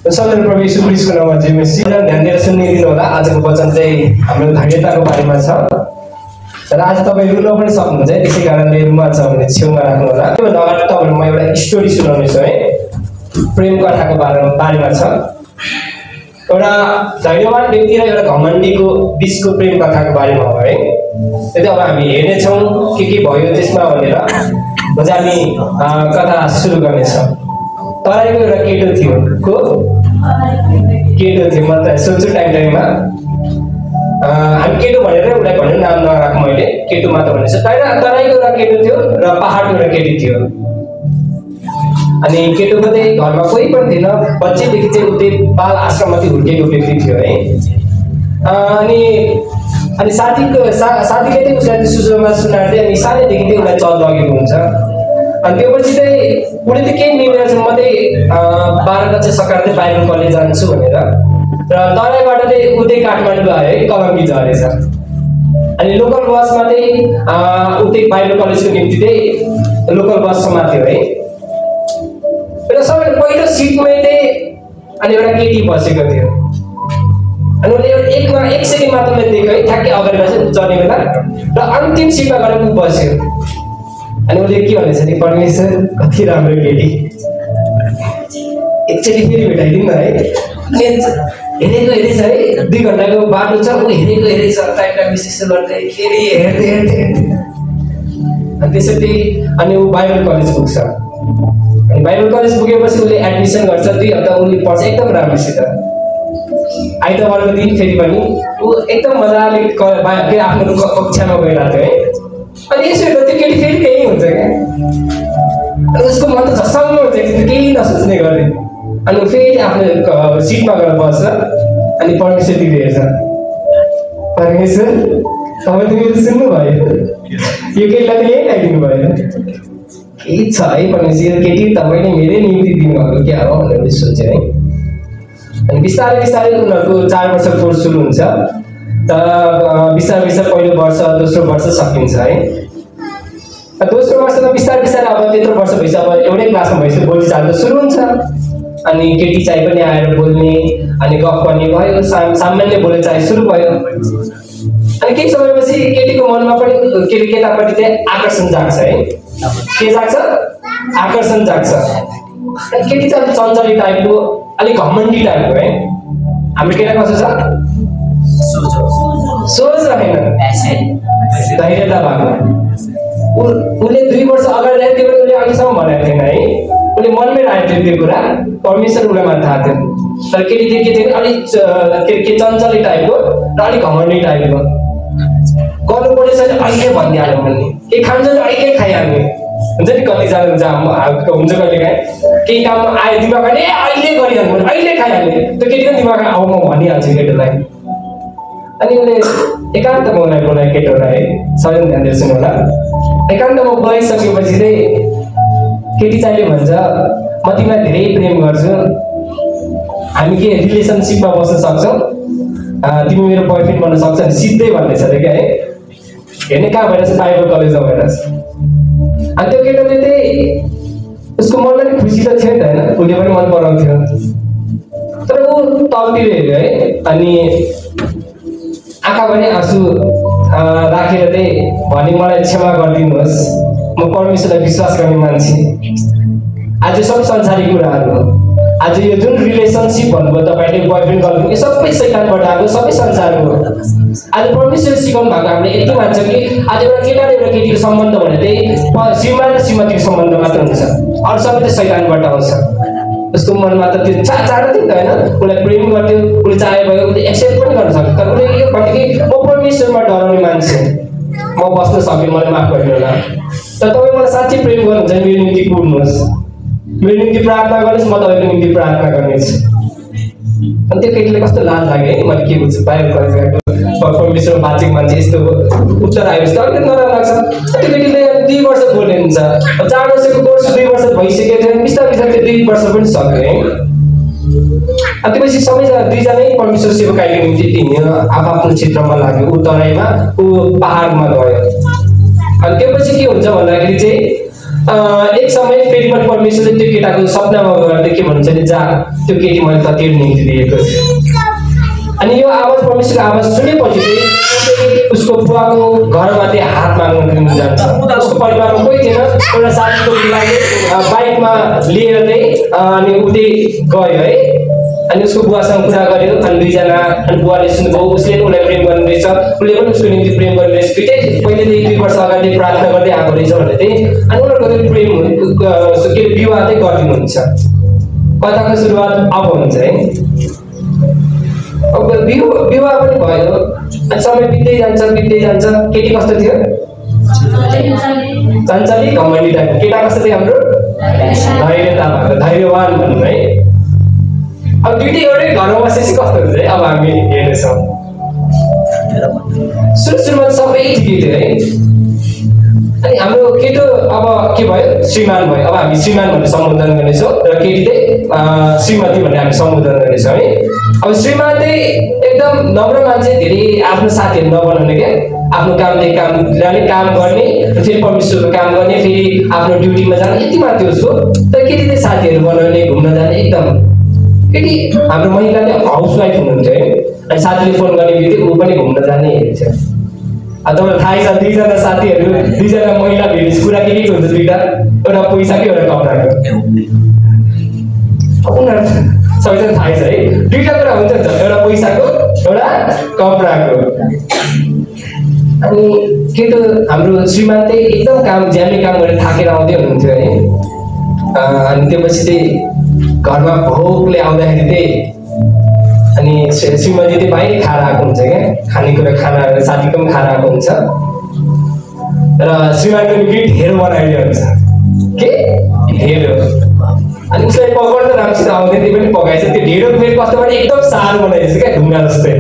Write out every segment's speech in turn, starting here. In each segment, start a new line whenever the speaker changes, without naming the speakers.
सबैजना प्रभु येशू ख्रीष्टको नाममा जय मसीह। ध्यान दिएर सुनिदिनु होला। आजको वचन चाहिँ हाम्रो धन्यताको बारेमा छ र आज तपाईँ रुन पनि सक्नुहुन्छ है, त्यसै कारणले रुमा छ भने छेउमा राख्नु होला। त्योभन्दा अगाडि तपाईँलाई म एउटा स्टोरी सुनाउनेछु है, प्रेम कथाको बारेमा छ। एउटा धैर्यवान व्यक्ति र एउटा घमण्डीको बिचको प्रेम कथाको बारेमा हो है। त्यति अब हामी हेर्नेछौँ के भयो त्यसमा भनेर हामी कथा सुरु गर्नेछौँ। तराईको एउटा केटो थियो, केटो थियो। म त सोध्छु टाइममा हामी केटो भनेर उसलाई भनेर नाम नराख, मैले केटो मात्र भनेको छु। तराईको एउटा केटो थियो र पहाडको एउटा केटी थियो। अनि केटोको चाहिँ घरमा कोही पनि थिएन, बच्चैदेखि चाहिँ उतै बाल आश्रममाथि हुर्केको व्यक्ति थियो है। अनि साथीले चाहिँ उसलाई सुसमाचार सुनाउँदै अनि सानैदेखि चाहिँ उसलाई चल लगेको हुन्छ। अनि त्यो पछि चाहिँ उसले चाहिँ केही मिलेर चाहिँ म चाहिँ 12 कक्षा सकाएर चाहिँ बाइबल कलेज जान्छु भनेर, र तराईबाट चाहिँ उतै काठमाडौँ आयो है, कलङ्की झरेछ। अनि लोकल बसमा चाहिँ उतै बाइबल कलेजको निम्ति चाहिँ लोकल बस समात्यो है। र सबैले पहिलो सिटमै चाहिँ अनि एउटा केटी बसेको थियो। अनि उसले एक सेकेन्ड मात्र देख्यो है, ठ्याक्कै अगाडि बसेर चढ्ने बेला, र अन्तिम सिटमा गएर ऊ बस्यो। अनि उसले के भनेछ नि, परमेश्वर कति राम्रो केटी, एकचोटि फेरि भेटाइदिनु न है। हेरेको हेरेछ है, 2 घन्टाको बाटो छ, ऊ हेरेको हेरेछ, टाइम विशेष गर्दै फेरि हेर्दै। अनि त्यसरी अनि ऊ बाइबल कलेज पुग्छ। अनि बाइबल कलेज पुगेपछि उसले एडमिसन गर्छ। 2 हप्ता उसले पढ्छ एकदम राम्रोसित। आइतबारको दिन फेरि पनि ऊ एकदम मजाले आफ्नो कक्षामा गइरहेको थियो है। अनि यसो हेर्दा त्यो केटी फेरि त्यही हुन्छ क्या। अनि उसको मन त झसङ्ग हुन्छ, केही नसोच्ने गरे। अनि फेरि आफ्नो सिटमा गएर बस्छ। अनि परमेश्वरतिर हेर्छ, परमेश्वर तपाईँ त मेरो सुन्नुभयो, यो केटीलाई त यही ल्याइदिनु भयो, केही छ है परमेश्वर, केटी तपाईँले मेरै निम्ति दिनुभएको क्या हो भनेर सोचेँ है। अनि बिस्तारै बिस्तारै उनीहरूको 4 वर्ष कोर्स सुरु हुन्छ। त बिस्तारै पहिलो वर्ष, दोस्रो वर्ष सकिन्छ है। दोस्रो वर्षमा बिस्तारै बिस्तारै अब त्यत्रो वर्ष भइसक्यो, अब एउटै क्लासमा भइसक्यो, बोलीचाल त सुरु हुन्छ। अनि केटी चाहिँ पनि आएर बोल्ने अनि गफ गर्ने भयो, सामान्य बोलीचाल सुरु भयो। अनि केही समयपछि केटीको मनमा पनि केटापट्टि चाहिँ आकर्षण जाग्छ है। के जाग्छ? आकर्षण जाग्छ। केटी चाहिँ अलिक चञ्चली टाइपको, अलिक घमण्डी टाइपको है। हाम्रो केटा कस्तो छ? सोझ होइन, धैर्यता भएको। उसले 2 वर्ष अगाडि ल्यायो, त्यो पनि उसले अहिलेसम्म भनेको थिएन है। उसले मनमै राखेको थियो त्यो कुरा, परमेश्वर उसलाई मात्र थाहा थियो। तर केटी चाहिँ के थियो, अलिक के चञ्चली टाइपको र अलिक घमण्डी टाइपको। गर्नु पर्ने चाहिँ अहिले भनिदिइहाल्यो भने, के खान्छ अहिले खाइहाल्ने हुन्छ नि। कतिजना हुन्छ कहिले काहीँ केही काम आयो दिमागमा, अहिले गरिहाल्नु, अहिले खाइहाल्ने। त्यो केटीको दिमागमा म भनिहाल्छु केटोलाई। अनि उसले एकान्तमा उसलाई बोलायो केटोलाई है, सबैले ध्यान दिएर सुन्नु होला। एकान्तमा बोलाइसकेपछि चाहिँ केटी चाहिँले भन्छ, म तिमीलाई धेरै प्रेम गर्छु, हामी के रिलेसनसिपमा बस्न सक्छौँ, तिमी मेरो बोयफ्रेन्ड बन्न सक्छ सिधै भन्दैछ अरे क्या है। हेर्ने कहाँ भइरहेछ? बाइबल कलेजमा भइरहेछ। अनि त्यो केटाले चाहिँ उसको मनलाई पनि खुसी त थियो नि त होइन, उसले पनि मन पराउँथ्यो। तर ऊ तलतिर हेऱ्यो है। अनि आँखा पनि आँसु राखेर चाहिँ भने, मलाई क्षमा गरिदिनुहोस्, म परमेश्वरलाई विश्वास गर्ने मान्छे। आज सब संसारी कुराहरू हो। आज यो जुन रिलेसनसिप भन्नुभयो तपाईँले, बोयफ्रेन्ड गर्नुभयो, यो सबै शैतानबाट आएको, सबै संसारको हो। आज परमेश्वरले सिकाउनु भएको हामीले यति मान्छ कि आज एउटा केटा र एउटा केटीको सम्बन्ध भने चाहिँ श्रीमान र श्रीमतीको सम्बन्ध मात्र हुन्छ, अरू सबै चाहिँ शैतानबाट आउँछ। उसको मनमा त त्यो चाहना थियो नि त होइन, उसलाई प्रेम गर्थ्यो, उसले चाहे भयो, उसले एक्सेप्ट पनि गर्न सक्थ्यो। तर उसले यो भन्यो कि म परमेश्वरमा डराउने मान्छे, म बस्न सकेँ, मलाई माफ गरिदिनु होला। तर तपाईँ मलाई साँच्चै प्रेम गर्नुहुन्छ भने मेरो निम्ति कुर्नुहोस्, मेरो निम्ति प्रार्थना गर्नुहोस्, म तपाईँको निम्ति प्रार्थना गर्नेछु। अनि त्यो केटीले कस्तो लाज लाग्यो है, मैले के बुझ्छु, बाहिर गएको परमेश्वर बाचिक मान्छे यस्तो उत्तर आएपछि त अलिकति नराम्रो लाग्छ। त्यो केटीले 2 वर्ष बोल्ने हुन्छ, 4 वर्षको कोर्स 2 वर्ष भइसकेको थियो, बिस्तारै बिस्तारै 2 वर्ष पनि सक्यो है। अनि त्यसपछि सबैजना 2जनै परमेश्वर सेवकाईको निम्ति हिँड्यो, आफ्नो क्षेत्रमा लाग्यो। ऊ तराईमा, ऊ पहाडमा गयो। अनि त्यसपछि के हुन्छ भन्दाखेरि चाहिँ एक समय फेरि पनि परमेश्वरले त्यो केटाको सपनामा गर्दै के भन्छ नि, जा त्यो केटी मैले त तेरो निम्ति दिएको छु। अनि यो आवाज परमेश्वरको आवाज सुनेपछि चाहिँ उसको बुवाको घरमा चाहिँ हात माग्न जान्छ। उसको परिवारमा कोही थिएन, एउटा साथीको बुवाले बाइकमा लिएर चाहिँ अनि उतै गयो है। अनि उसको बुवासँग कुरा गर्यो, अनि दुईजना, अनि बुवाले सुन्नुभयो उसले पनि उसलाई प्रेम गर्नु रहेछ, उसले पनि उसको निम्ति प्रेम गर्नु रहेछ। दुइटै पहिलेदेखि 2 वर्ष अगाडि प्रार्थना गर्दै आएको रहेछ भनेर चाहिँ अनि उनीहरूको चाहिँ प्रेम के विवाह चाहिँ गरिदिनुहुन्छ। कथाको सुरुवात अब हुन्छ है। अब विवाह पनि भयो, अनि समय बित्दै जान्छ। केटी कस्तो थियो? चञ्चली घमण्डी टाइपको। केटा कस्तो थियो हाम्रो? धैर्यता भएको, धैर्यवान भनौँ है। अब दुइटै एउटै घरमा बसेपछि कस्तो हुन्छ है, अब हामी हेर्नेछौँ। सुरुमा सबै ठिकै थियो है। अनि हाम्रो केटो अब के भयो? श्रीमान भयो। अब हामी श्रीमान भनेर सम्बोधन गर्नेछौँ र केटी चाहिँ श्रीमती भनेर हामी सम्बोधन गर्नेछौँ है। अब श्रीमान चाहिँ एकदम नम्र मान्छे, धेरै आफ्नो साथीहरू नबनाउने क्या, आफ्नो कामदेखि काम जाने, काम गर्ने, फेरि परमेश्वरको काम गर्ने, फेरि आफ्नो ड्युटीमा जाने, यति मात्र उसको। तर केटी चाहिँ साथीहरू बनाउने, घुम्न जाने एकदम। केटी हाम्रो महिलाले हाउसवाइफ हुनुहुन्थ्यो है। अनि साथीले फोन गर्ने बित्तिकै ऊ पनि घुम्न जाने हेर्छ। अब तपाईँलाई थाहै छ, दुईजना साथीहरू, दुईजना महिला भेटेपछि कुरा के हुन्छ? दुईवटा, एउटा पैसाको एउटा कपडाको। उनीहरू सबैजना थाहै छ है, दुईवटा कुरा हुन्छ नि त, एउटा पैसाको एउटा कपडाको। अनि केटो हाम्रो श्रीमान चाहिँ एकदम काम ज्यामी काम गरेर थाकेर आउँदै हुनुहुन्थ्यो है। अनि त्यो पछि चाहिँ घरमा भोकले आउँदाखेरि चाहिँ अनि श्रीमती चाहिँ बाहिर खाएर आएको हुन्छ क्या, खानेकुरा खाना साथीको पनि खाएर आएको हुन्छ र श्रीमानको निम्ति ढेँडो बनाइदिएको हुन्छ। के ढेँडो? अनि उसलाई पकाउन त राम्रोसित आउँदैन, त्यो पनि पकाएछ। त्यो ढेँडो फेरि कस्तो भने एकदम साह्रो बनाइदिएछ क्या, ढुङ्गा जस्तै।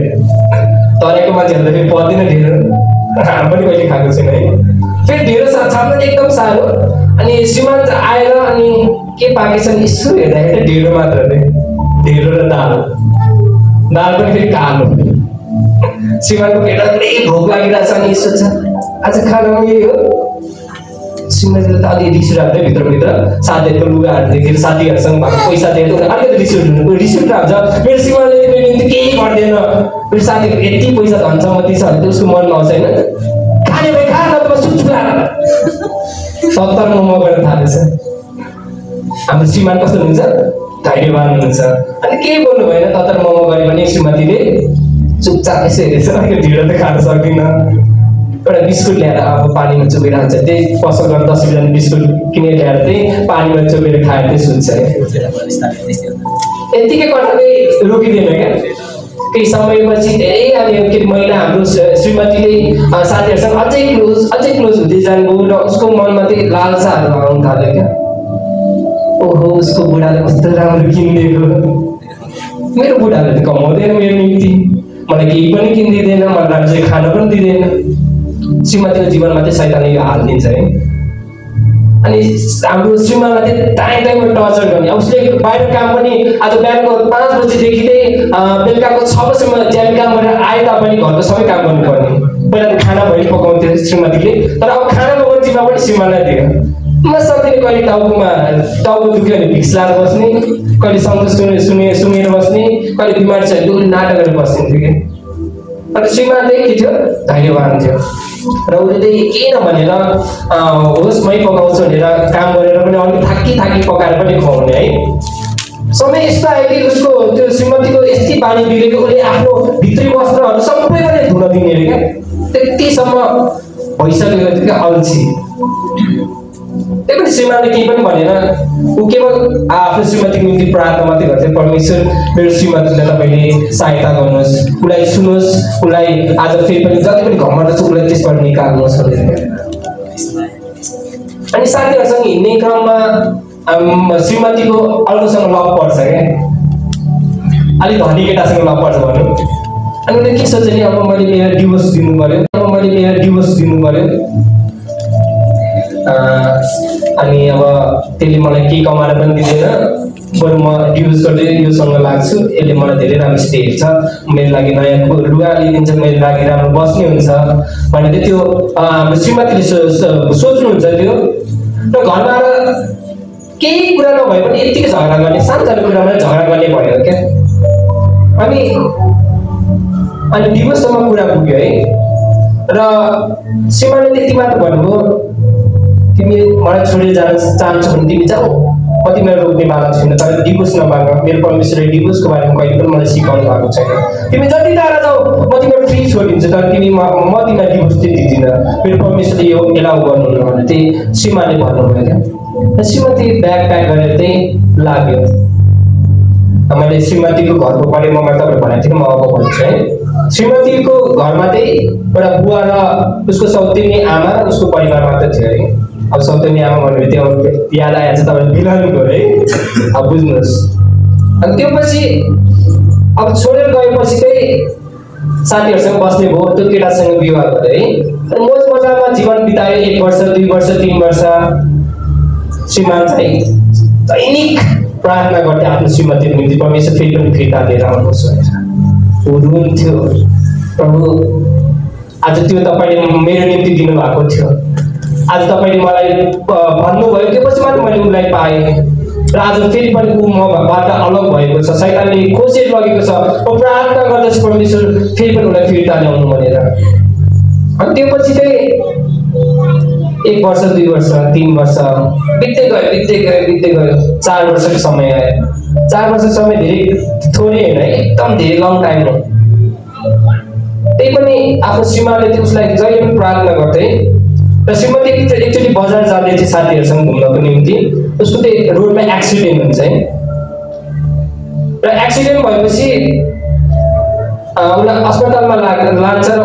तरेको मान्छेहरूले फेरि पर्दैन ढेँडो, हामी पनि कहिले खाएको छैन है। फेरि ढेँडो छाम्न एकदम साह्रो। अनि श्रीमान आएर अनि के पाकेछ नि यसो हेर्दाखेरि ढेँडो मात्र थियो, ढेँडो र दाल पनि फेरि कालो। श्रीमानको पेटमा पुरै भोक लागिरहेछ अनि यसो छ, आज खानामा यही हो। श्रीमतीले त अलि रिस उठ्यो भित्रभित्र, साथीहरूको लुगाहरू देखेर, साथीहरूसँग भएको पैसा देखेर अलिकति रिस उठ्छ। मेरो श्रीमानले मेरो निम्ति केही गर्दैन, मेरो साथीको यति पैसा धन सम्पत्ति छ भने उसको मनमा आउँछ होइन, खाने भाइ खा न त सुत्छु 70 मोमो गरेर थालेछ। हाम्रो श्रीमान कस्तो हुनुहुन्छ? धैर्यवान हुनुहुन्छ। अनि केही बोल्नु भएन, 70 मोमो गरे पनि श्रीमतीले चुपचाप यसो हेरेछ, ढिँडो त खान सक्दिनँ। एउटा बिस्कुट ल्याएर अब पानीमा चुपेर हाल्छ, त्यही पसलबाट 10 रुपियाँ बिस्कुट किनेर ल्याएर चाहिँ पानीमा चुपेर खाएर चाहिँ सुत्छ। यतिकै कटाकै रोकिँदैन क्या। केही समयपछि धेरै अनि के महिला हाम्रो श्रीमतीले साथीहरूसँग अझै क्लोज हुँदै जानुभयो र उसको मनमा चाहिँ लालसाहरू आउन थाल्यो क्या। ओहो उसको बुढाले कस्तो राम्रो किनिदिएको, मेरो बुढाले त कमाउँदैन मेरो निम्ति, मलाई केही पनि किनिदिँदैन, मलाई राम्रो खान पनि दिँदैन। श्रीमतीको जीवनमा चाहिँ शैतानले यो हालिदिन्छ है। अनि हाम्रो श्रीमानलाई चाहिँ टाइममा टर्चर गर्ने। अब उसले बाहिर काम पनि आज बिहानको 5 बजीदेखि चाहिँ बेलुकाको 6 बजीसम्म ज्यामी काम गरेर आए तापनि घरको सबै काम गर्नुपर्ने। पहिला त खाना भरि पकाउँथ्यो श्रीमतीले, तर अब खाना पकाउने जिम्मा पनि श्रीमानलाई दियो। म सक्दिनँ, कहिले टाउको दुख्यो भने भिक्स लाएर बस्ने, कहिले सन्तोष सुनेर बस्ने, कहिले बिमारी छ भने नाटक गरेर बस्दिन्थ्यो कि। अनि श्रीमान चाहिँ के थियो? धैर्यवान थियो र उसले चाहिँ केही नभनेर होस् मै पकाउँछु भनेर काम गरेर पनि अलिक थाकी पकाएर पनि खुवाउने है। समय यस्तो आयो कि उसको त्यो श्रीमतीको यति पानी बिग्रेको उसले आफ्नो भित्री वस्त्रहरू सबै पनि धुन दिने अरे क्या। त्यतिसम्म भइसकेको थियो क्या अल्छी। त्यही पनि श्रीमानले केही पनि भनेन, ऊ केवल आफ्नो श्रीमतीको निम्ति प्रार्थना मात्रै गर्थ्यो, परमेश्वर मेरो श्रीमतीलाई तपाईँले सहायता गर्नुहोस्, उसलाई सुन्नुहोस्, उसलाई आज फेरि पनि जति पनि घमण्ड छ उसलाई त्यसबाट निकाल्नुहोस् भनेर। अनि साथीहरूसँग हिँड्ने क्रममा श्रीमतीको अर्कोसँग लभ पर्छ क्या, अलिक धनी केटासँग लभ पर्छ भनौँ। अनि उसले के सोच्यो नि, अब मैले लिएर डिभोर्स दिनु पर्यो, अनि अब त्यसले मलाई केही कमाएर पनि दिँदैन, बरु म डिभोर्स गर्दै योसँग लाग्छु, यसले मलाई धेरै राम्रोसित हेर्छ, मेरो लागि नयाँ लुगा लिइदिन्छ, मेरो लागि राम्रो बस्ने हुन्छ भनेर त्यो हाम्रो श्रीमतीले सोच्नुहुन्छ त्यो। र घरमा आएर केही कुरा नभए पनि यतिकै झगडा गर्ने, सानसानो कुरामा झगडा गर्ने भयो क्या। अनि डिभोर्ससम्म कुरा पुग्यो है। र श्रीमानले त्यति मात्र भन्नुभयो, तिमी मलाई छोडेर जान चाहन्छौ भने तिमी जाऊ, म तिमीलाई रोक्नेवाला छैन, तर डिभोर्स नमाग। मेरो परमेश्वरले डिभोर्सको बारेमा कहिले पनि मलाई सिकाउनु भएको छैन। तिमी जति टाढा जाऊ म तिमीलाई फ्री छोडिदिन्छु, तर तिमी म तिमीलाई डिभोर्स चाहिँ दिँदिनँ। मेरो परमेश्वरले यो एलाउ गर्नुहुन्न भने चाहिँ श्रीमानले भन्नुभयो क्या। र श्रीमती ब्याग प्याक गरेर चाहिँ लाग्यो। मैले श्रीमतीको घरको बारेमा तपाईँहरू भनेको थिएँ, म अब भन्छु है। श्रीमतीको घरमा चाहिँ एउटा बुवा र उसको सौतेनी आमा र उसको परिवार मात्र थियो है। अब सौतेनी आमा भन्ने त्यो याद आएछ तपाईँले बिलाउनु है। अब बुझ्नुहोस्। अनि त्यो पछि अब छोडेर गएपछि चाहिँ साथीहरूसँग बस्ने भयो, त्यो केटासँग विवाह गर्यो है। मोज मजामा जीवन बितायो। 1 वर्ष 2 वर्ष 3 वर्ष श्रीमान चाहिँ दैनिक प्रार्थना गर्थे आफ्नो श्रीमतीको निम्ति, परमेश्वर फेरि पनि फिर्ता लिएर आउनुहोस् भनेर। ऊ रुन्थ्यो, प्रभु आज त्यो तपाईँले मेरो निम्ति दिनुभएको थियो, आज तपाईँले मलाई भन्नुभयो, त्यो पछि मात्रै मैले उसलाई पाएँ। र आज फेरि पनि ऊ मबाट अलग भएको छ, शैतानले खोजेर लगेको छ। म प्रार्थना गर्दछु परमेश्वर फेरि पनि उसलाई फिर्ता ल्याउनु भनेर। अनि त्यो पछि चाहिँ 1 वर्ष 2 वर्ष 3 वर्ष बित्दै गयो 4 वर्षको समय आयो। 4 वर्ष समय धेरै थोरै होइन है, एकदम धेरै लङ टाइम हो। त्यही पनि आफ्नो श्रीमानले चाहिँ उसलाई जहिले पनि प्रार्थना गर्थे। र श्रीमती एकचोटि बजार जाँदै थियो साथीहरूसँग घुम्नको निम्ति, उसको चाहिँ रोडमा एक्सिडेन्ट हुन्छ है। र एक्सिडेन्ट भएपछि उसलाई अस्पतालमा लान्छ र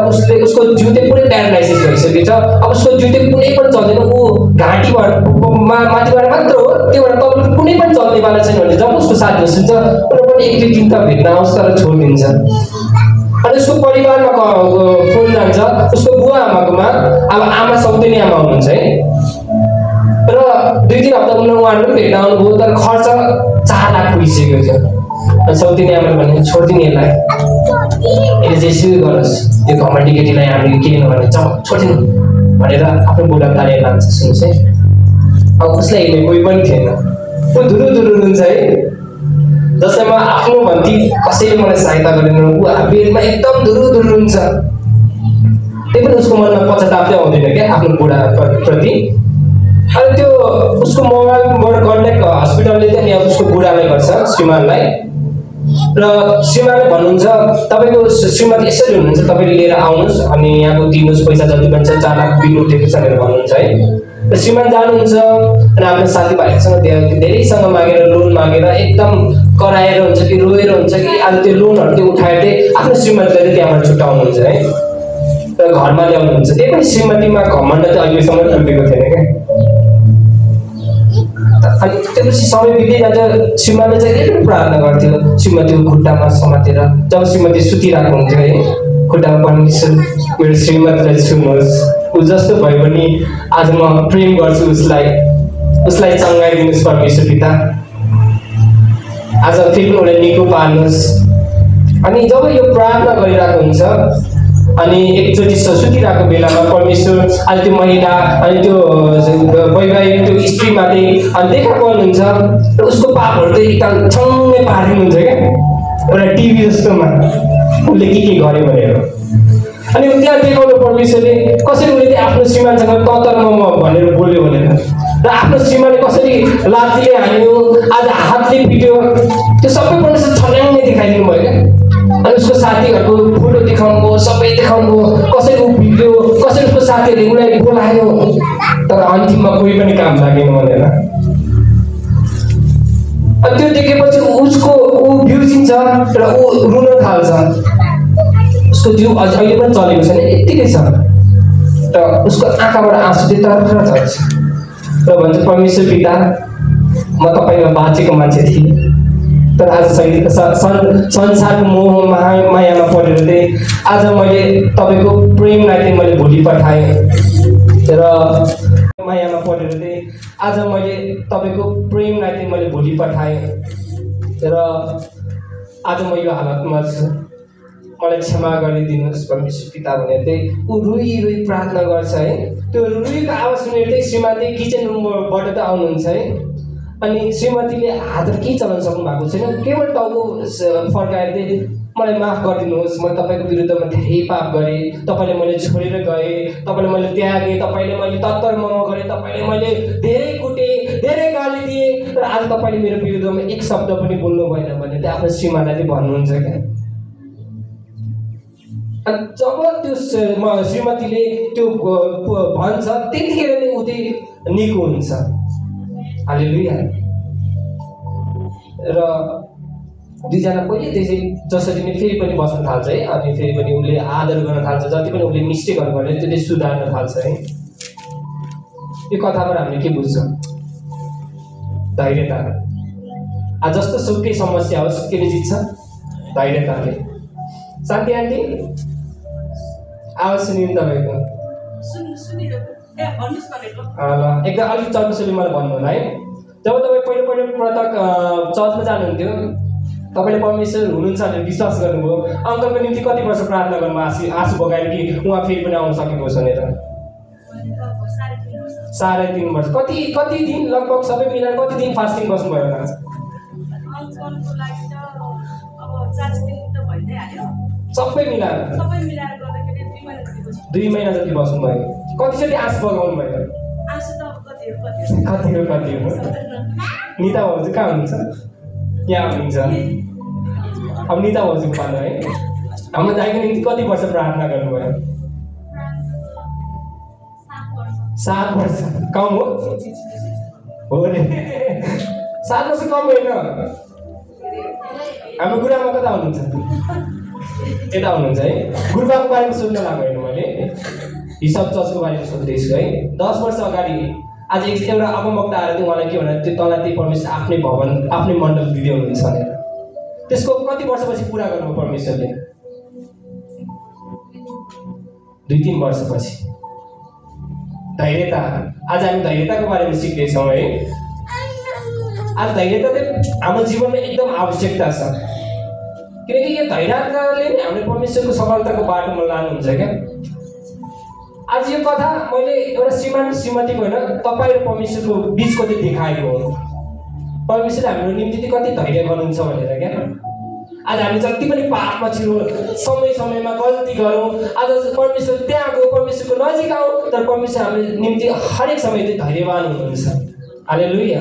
उसको जिउ चाहिँ पुरै प्यारालाइसिस भइसकेको छ। अब उसको जिउ चाहिँ कुनै पनि चल्दैन। ऊ घाँटीबाट माथिबाट मात्र हो, त्योबाट तल कुनै पनि चल्नेवाला छैन भने जब उसको साथी सुन्छ उसले पनि 1-2 दिन त भेट्न आउँछ तर छोडिदिन्छ। अनि उसको परिवारमा फोन जान्छ उसको बुवा आमाकोमा। अब आमा सौतेनी आमा हुनुहुन्छ है। र 2-3 हप्ता उहाँहरू पनि भेट्न आउनुभयो, तर खर्च 4 लाख पुगिसकेको थियो। अनि सौतेनी आमाले भने छोडिदिने यसलाई, यसले जेसुकै गरोस्, यो घमण्डी केटीलाई हामीले के नभने छोडिदिनु भनेर आफ्नो बुढाताले लान्छ। सुन्नुहोस् है, अब उसलाई हेर्ने कोही पनि थिएन। ऊ धुरु रुन्छ है। जसमा आफ्नो भन्ती कसैले मलाई सहायता गरेन, ऊ बेडमा एकदम धुरु रुन्छ। त्यही पनि उसको मनमा पश्चाताप चाहिँ आउँदैन क्या आफ्नो बुढा प्रति। अनि त्यो उसको मोबाइलबाट कन्ट्याक्ट हस्पिटलले चाहिँ उसको बुढालाई गर्छ, श्रीमानलाई। र श्रीमानले भन्नुहुन्छ तपाईँको श्रीमती यसरी हुनुहुन्छ, तपाईँले लिएर आउनुहोस् अनि यहाँको दिनुहोस् पैसा जति पनि छ, 4 लाख बिल उठेको छ भनेर भन्नुहुन्छ है। र श्रीमान जानुहुन्छ अनि आफ्नो साथीभाइसँग धेरैसँग मागेर लोन मागेर एकदम कराएर हुन्छ कि रोएर हुन्छ कि आज त्यो लोनहरू चाहिँ उठाएर चाहिँ आफ्नो श्रीमतीलाई चाहिँ त्यहाँबाट छुट्याउनुहुन्छ है। र घरमा ल्याउनुहुन्छ। त्यही पनि श्रीमतीमा घमण्ड चाहिँ अहिलेसम्म टुटेको थिएन क्या। अनि त्यसपछि समय बित्दै जान्छ। श्रीमानले चाहिँ के प्रार्थना गर्थ्यो श्रीमतीको खुट्टामा समातेर। जब श्रीमती सुतिरहेको हुन्थ्यो है, खुट्टामा परमेश्वर मेरो श्रीमतीलाई छुनुहोस्, ऊ जस्तो भए पनि आज म प्रेम गर्छु उसलाई चङ्गाइदिनुहोस् परमेश्वर पिता, आज फेरि उसलाई निको पार्नुहोस्। अनि जब यो प्रार्थना गरिरहेको हुन्छ अनि एकचोटि सुतिरहेको बेलामा परमेश्वर आज त्यो महिला अनि त्यो वैवाहिक त्यो स्त्रीमाथि अनि देखा पर्नुहुन्छ र उसको पापहरू चाहिँ एकदम छङ्गै पारिदिनुहुन्छ क्या। एउटा टिभी जस्तोमा उसले के गर्यो भनेर। अनि त्यहाँ देखाउनु परमेश्वरले कसरी उसले चाहिँ आफ्नो श्रीमानसँग ततरमा म भनेर बोल्यो भनेर। र आफ्नो श्रीमानले कसरी लात्तीले हान्यो, आज हातले पिट्यो, त्यो सबै परमेश्वर छल्याङ्गै देखाइदिनु भयो क्या। अनि उसको साथीहरूको फोटो देखाउनुभयो, सबै देखाउनुभयो, कसरी ऊ बिग्रियो, कसरी उसको साथीहरूले उसलाई बोलायो, तर अन्तिममा कोही पनि काम लागेन भनेर। अनि त्यो देखेपछि ऊ बिउजिन्छ र ऊ रुन थाल्छ। उसको जिउ अहिले पनि चलेको छैन, यत्तिकै छ। र उसको आँखाबाट आँसु चाहिँ तर झर्छ र भन्छ परमेश्वर पिता म तपाईँमा बाँचेको मान्छे थिएँ, तर आज संसारको मोह मायामा परेर चाहिँ आज मैले तपाईँको प्रेमलाई चाहिँ मैले भुलि पठाएँ। र मायामा परेर चाहिँ आज मैले तपाईँको प्रेमलाई चाहिँ मैले भुलि पठाएँ। र आज म यो हालतमा छु, मलाई क्षमा गरिदिनुहोस् परमेश्वर पिता भनेर चाहिँ ऊ रोइ प्रार्थना गर्छ है। त्यो रुईको आवाज सुनेर चाहिँ श्रीमती किचन रुमबाट त आउनुहुन्छ है। अनि श्रीमतीले हातहरू केही चलाउन सक्नु भएको छैन, केवल टाउको फर्काएर चाहिँ मलाई माफ गरिदिनुहोस्, म तपाईँको विरुद्धमा धेरै पाप गरेँ, तपाईँले मैले छोडेर गएँ, तपाईँले मैले त्यागेँ, तपाईँले मैले तत्तर मोह गरेँ, तपाईँले मैले धेरै कुटेँ, धेरै गाली दिएँ, तर आज तपाईँले मेरो विरुद्धमा एक शब्द पनि बोल्नु भएन भने चाहिँ आफ्नो श्रीमानलाई चाहिँ भन्नुहुन्छ क्या। अनि जब त्यो श्रीमतीले त्यो भन्छ त्यतिखेर नै ऊ चाहिँ निको हुन्छ। हालेलुया। र दुईजना पहिले त्यसै जसरी नै फेरि पनि बस्न थाल्छ है, अनि फेरि पनि उसले आदर गर्न थाल्छ, जति पनि उसले मिस्टेकहरू गरेर त्यसले सुधार्न थाल्छ है। यो कथाबाट हामीले के बुझ्छौँ? धैर्यता। आज जस्तो सुकै समस्या होस् केले जित्छ? धैर्यताले। शान्ति आन्टी आवाज सुनिनु तपाईँको? ल एकदम अलिक चर्कोसुली मलाई भन्नु होला है। जब तपाईँ पहिलोपटक चर्चमा जानुहुन्थ्यो, तपाईँले परमेश्वर हुनुहुन्छ भनेर विश्वास गर्नुभयो, अङ्कलको निम्ति कति वर्ष प्रार्थना गर्नु आँसु बगाएर कि उहाँ फेरि पनि आउन सकेको भनेर? 3.5 वर्ष। कति दिन लगभग सबै मिलाएर कति दिन फास्टिङ बस्नुभयो होला? सबै मिलाएर 2 महिना जति बस्नुभयो। कतिचोटि आँसु बगाउनु भयो? कति हो? निता भाउजू कहाँ हुनुहुन्छ? यहाँ हुनुहुन्छ। अब निता भाउजूको पालो है। हाम्रो दाइको निम्ति कति वर्ष प्रार्थना गर्नुभयो? 7 वर्ष। कम हो? हो रे 7 वर्ष कम होइन। हाम्रो गुरुआमा कता हुनुहुन्छ? यता हुनुहुन्छ है। गुरुबाको बारेमा सोध्न लाग्यो होइन मैले, हिसाब चर्चको बारेमा सोध्दैछु है। 10 वर्ष अगाडि आज एउटा अगमवक्ता आएर चाहिँ उहाँलाई के भने त्यो तँलाई त्यही परमेश्वर आफ्नै भवन आफ्नै मण्डल दिँदै हुनुहुन्छ भनेर। त्यसको कति वर्षपछि पुरा गर्नु परमेश्वरले? 2-3 वर्षपछि। धैर्यता। आज हामी धैर्यताको बारेमा सिक्दैछौँ है। आज धैर्यता चाहिँ हाम्रो जीवनमा एकदम आवश्यकता छ, किनकि यो धैर्यताले नै हामीले परमेश्वरको सफलताको बाटोमा लानुहुन्छ क्या। आज यो कथा मैले एउटा श्रीमान श्रीमतीको होइन, तपाईँ र परमेश्वरको बिचको चाहिँ देखाएको हो। परमेश्वरले हाम्रो निम्ति चाहिँ कति धैर्य गर्नुहुन्छ भनेर क्या। आज हामी जति पनि पापमा छिरौँ, समयमा गल्ती गरौँ, आज परमेश्वर त्यहाँ गयो, परमेश्वरको नजिक आऊ, तर परमेश्वर हाम्रो निम्ति हरेक समय चाहिँ धैर्यवान हुनुहुन्छ। हालेलुया।